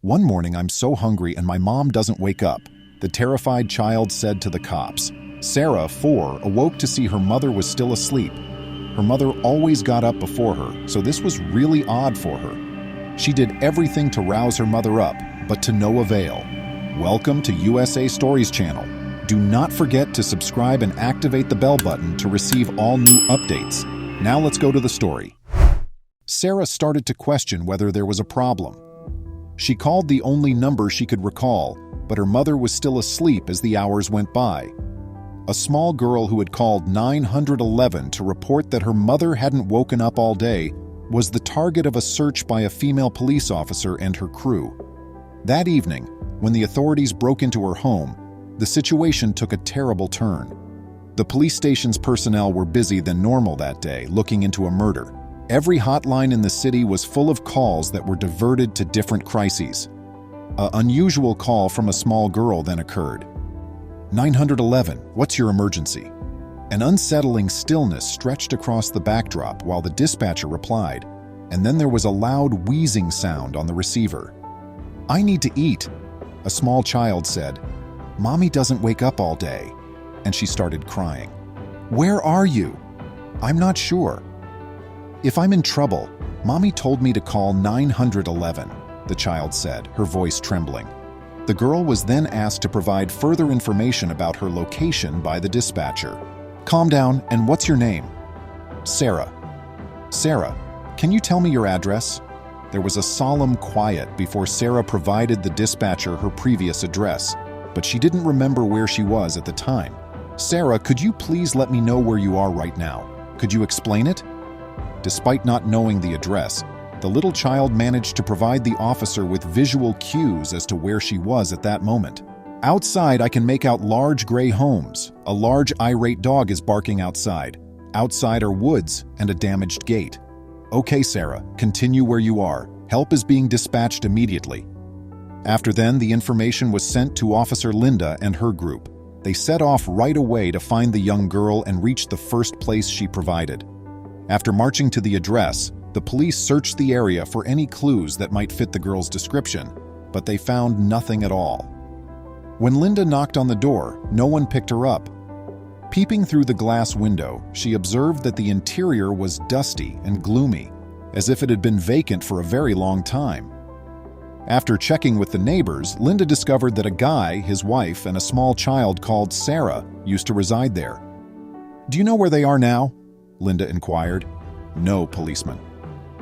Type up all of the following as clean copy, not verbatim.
"One morning I'm so hungry and my mom doesn't wake up," the terrified child said to the cops. Sarah, 4, awoke to see her mother was still asleep. Her mother always got up before her, so this was really odd for her. She did everything to rouse her mother up, but to no avail. Welcome to USA Stories channel. Do not forget to subscribe and activate the bell button to receive all new updates. Now let's go to the story. Sarah started to question whether there was a problem. She called the only number she could recall, but her mother was still asleep as the hours went by. A small girl who had called 911 to report that her mother hadn't woken up all day was the target of a search by a female police officer and her crew. That evening, when the authorities broke into her home, the situation took a terrible turn. The police station's personnel were busier than normal that day, looking into a murder. Every hotline in the city was full of calls that were diverted to different crises. An unusual call from a small girl then occurred. 911, what's your emergency? An unsettling stillness stretched across the backdrop while the dispatcher replied, and then there was a loud wheezing sound on the receiver. I need to eat, a small child said. Mommy doesn't wake up all day. And she started crying. Where are you? I'm not sure. If I'm in trouble, Mommy told me to call 911, the child said, her voice trembling. The girl was then asked to provide further information about her location by the dispatcher. Calm down, and what's your name? Sarah. Sarah, can you tell me your address? There was a solemn quiet before Sarah provided the dispatcher her previous address, but she didn't remember where she was at the time. Sarah, could you please let me know where you are right now? Could you explain it? Despite not knowing the address, the little child managed to provide the officer with visual cues as to where she was at that moment. Outside, I can make out large gray homes. A large irate dog is barking outside. Outside are woods and a damaged gate. Okay, Sarah, continue where you are. Help is being dispatched immediately. After then, the information was sent to Officer Linda and her group. They set off right away to find the young girl and reach the first place she provided. After marching to the address, the police searched the area for any clues that might fit the girl's description, but they found nothing at all. When Linda knocked on the door, no one picked her up. Peeping through the glass window, she observed that the interior was dusty and gloomy, as if it had been vacant for a very long time. After checking with the neighbors, Linda discovered that a guy, his wife, and a small child called Sarah used to reside there. Do you know where they are now? Linda inquired. No, policeman.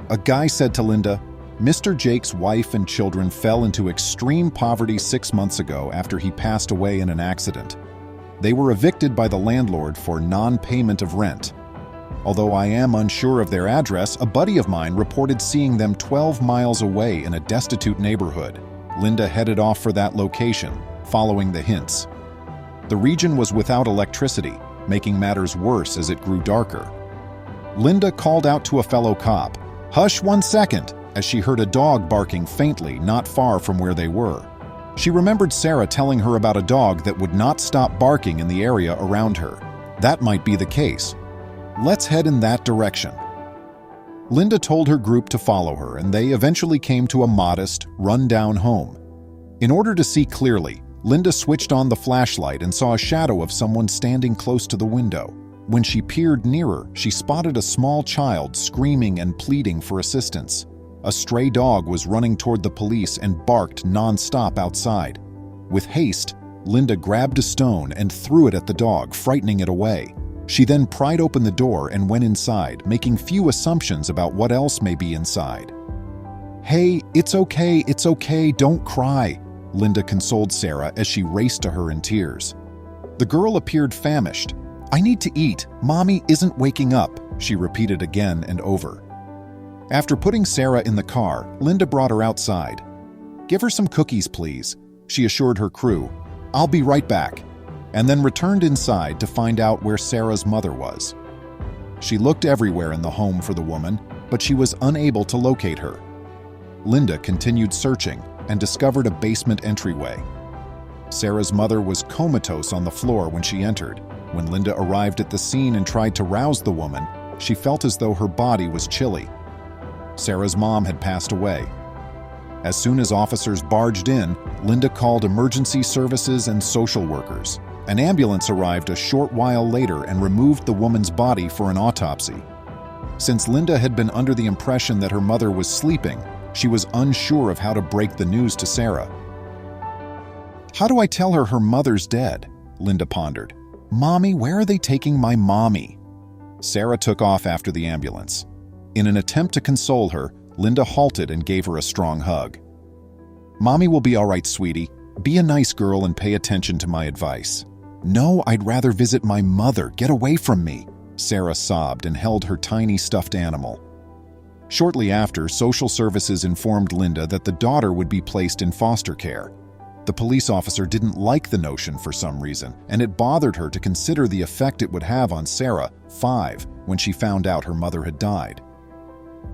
A guy said to Linda, Mr. Jake's wife and children fell into extreme poverty 6 months ago after he passed away in an accident. They were evicted by the landlord for non-payment of rent. Although I am unsure of their address, a buddy of mine reported seeing them 12 miles away in a destitute neighborhood. Linda headed off for that location, following the hints. The region was without electricity, making matters worse as it grew darker. Linda called out to a fellow cop, "Hush 1 second," as she heard a dog barking faintly not far from where they were. She remembered Sarah telling her about a dog that would not stop barking in the area around her. That might be the case. Let's head in that direction. Linda told her group to follow her, and they eventually came to a modest, run-down home. In order to see clearly, Linda switched on the flashlight and saw a shadow of someone standing close to the window. When she peered nearer, she spotted a small child screaming and pleading for assistance. A stray dog was running toward the police and barked non-stop outside. With haste, Linda grabbed a stone and threw it at the dog, frightening it away. She then pried open the door and went inside, making few assumptions about what else may be inside. Hey, it's okay, don't cry, Linda consoled Sarah as she raced to her in tears. The girl appeared famished. I need to eat, Mommy isn't waking up, she repeated again and over. After putting Sarah in the car, Linda brought her outside. Give her some cookies, please, she assured her crew. I'll be right back, and then returned inside to find out where Sarah's mother was. She looked everywhere in the home for the woman, but she was unable to locate her. Linda continued searching and discovered a basement entryway. Sarah's mother was comatose on the floor when she entered. When Linda arrived at the scene and tried to rouse the woman, she felt as though her body was chilly. Sarah's mom had passed away. As soon as officers barged in, Linda called emergency services and social workers. An ambulance arrived a short while later and removed the woman's body for an autopsy. Since Linda had been under the impression that her mother was sleeping, she was unsure of how to break the news to Sarah. "How do I tell her her mother's dead?" Linda pondered. "Mommy, where are they taking my mommy?" Sarah took off after the ambulance. In an attempt to console her, Linda halted and gave her a strong hug. "Mommy will be all right, sweetie. Be a nice girl and pay attention to my advice." "No, I'd rather visit my mother. Get away from me," Sarah sobbed and held her tiny stuffed animal. Shortly after, social services informed Linda that the daughter would be placed in foster care. The police officer didn't like the notion for some reason, and it bothered her to consider the effect it would have on Sarah, 5, when she found out her mother had died.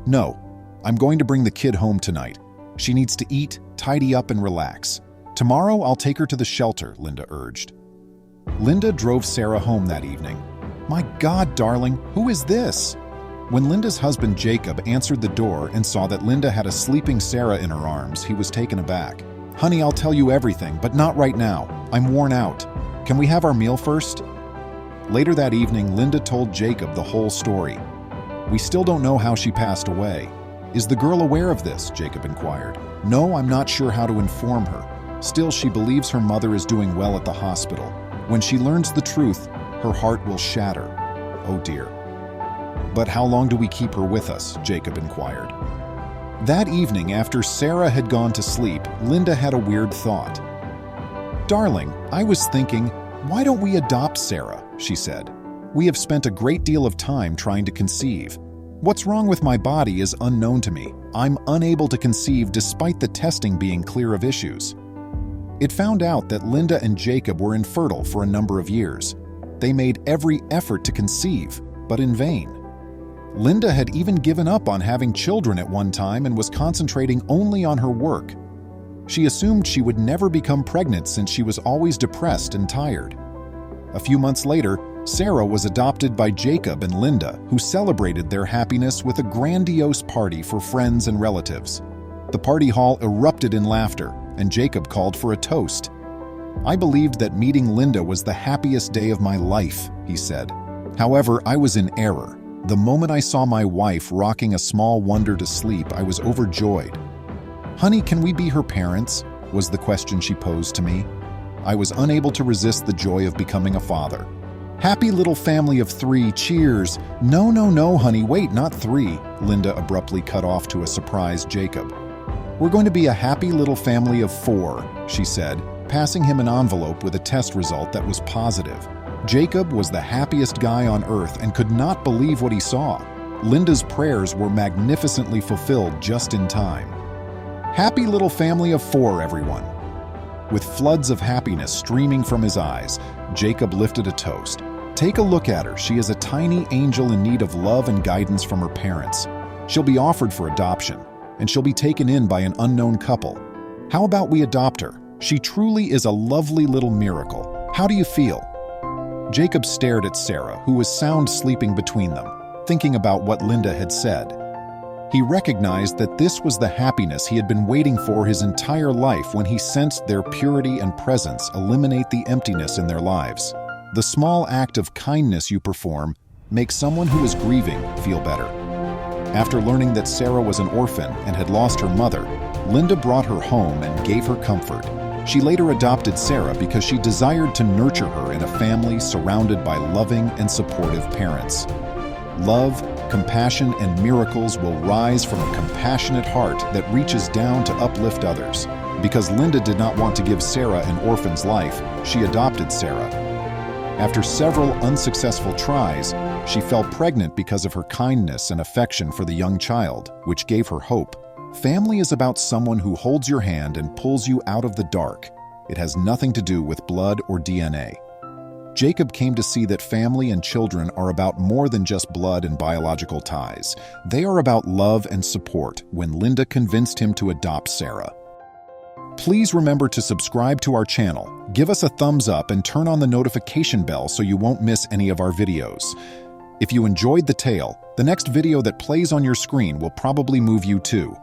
"No, I'm going to bring the kid home tonight. She needs to eat, tidy up, and relax. Tomorrow I'll take her to the shelter," Linda urged. Linda drove Sarah home that evening. "My God, darling, who is this?" When Linda's husband Jacob answered the door and saw that Linda had a sleeping Sarah in her arms, he was taken aback. "Honey, I'll tell you everything, but not right now. I'm worn out. Can we have our meal first?" Later that evening, Linda told Jacob the whole story. "We still don't know how she passed away. Is the girl aware of this?" Jacob inquired. "No, I'm not sure how to inform her. Still, she believes her mother is doing well at the hospital. When she learns the truth, her heart will shatter." "Oh dear." "But how long do we keep her with us?" Jacob inquired. That evening, after Sarah had gone to sleep, Linda had a weird thought. "Darling, I was thinking, why don't we adopt Sarah?" she said. "We have spent a great deal of time trying to conceive. What's wrong with my body is unknown to me. I'm unable to conceive despite the testing being clear of issues." It found out that Linda and Jacob were infertile for a number of years. They made every effort to conceive, but in vain. Linda had even given up on having children at one time and was concentrating only on her work. She assumed she would never become pregnant since she was always depressed and tired. A few months later, Sarah was adopted by Jacob and Linda, who celebrated their happiness with a grandiose party for friends and relatives. The party hall erupted in laughter, and Jacob called for a toast. "I believed that meeting Linda was the happiest day of my life," he said. "However, I was in error. The moment I saw my wife rocking a small wonder to sleep, I was overjoyed." "Honey, can we be her parents?" was the question she posed to me. I was unable to resist the joy of becoming a father. "Happy little family of 3, cheers!" No, honey, wait, not 3, Linda abruptly cut off to a surprised Jacob. "We're going to be a happy little family of 4, she said, passing him an envelope with a test result that was positive. Jacob was the happiest guy on earth and could not believe what he saw. Linda's prayers were magnificently fulfilled just in time. "Happy little family of 4, everyone." With floods of happiness streaming from his eyes, Jacob lifted a toast. "Take a look at her. She is a tiny angel in need of love and guidance from her parents. She'll be offered for adoption, and she'll be taken in by an unknown couple. How about we adopt her? She truly is a lovely little miracle. How do you feel?" Jacob stared at Sarah, who was sound sleeping between them, thinking about what Linda had said. He recognized that this was the happiness he had been waiting for his entire life when he sensed their purity and presence eliminate the emptiness in their lives. The small act of kindness you perform makes someone who is grieving feel better. After learning that Sarah was an orphan and had lost her mother, Linda brought her home and gave her comfort. She later adopted Sarah because she desired to nurture her in a family surrounded by loving and supportive parents. Love, compassion, and miracles will rise from a compassionate heart that reaches down to uplift others. Because Linda did not want to give Sarah an orphan's life, she adopted Sarah. After several unsuccessful tries, she fell pregnant because of her kindness and affection for the young child, which gave her hope. Family is about someone who holds your hand and pulls you out of the dark. It has nothing to do with blood or DNA. Jacob came to see that family and children are about more than just blood and biological ties. They are about love and support when Linda convinced him to adopt Sarah. Please remember to subscribe to our channel, give us a thumbs up, and turn on the notification bell so you won't miss any of our videos. If you enjoyed the tale, the next video that plays on your screen will probably move you too.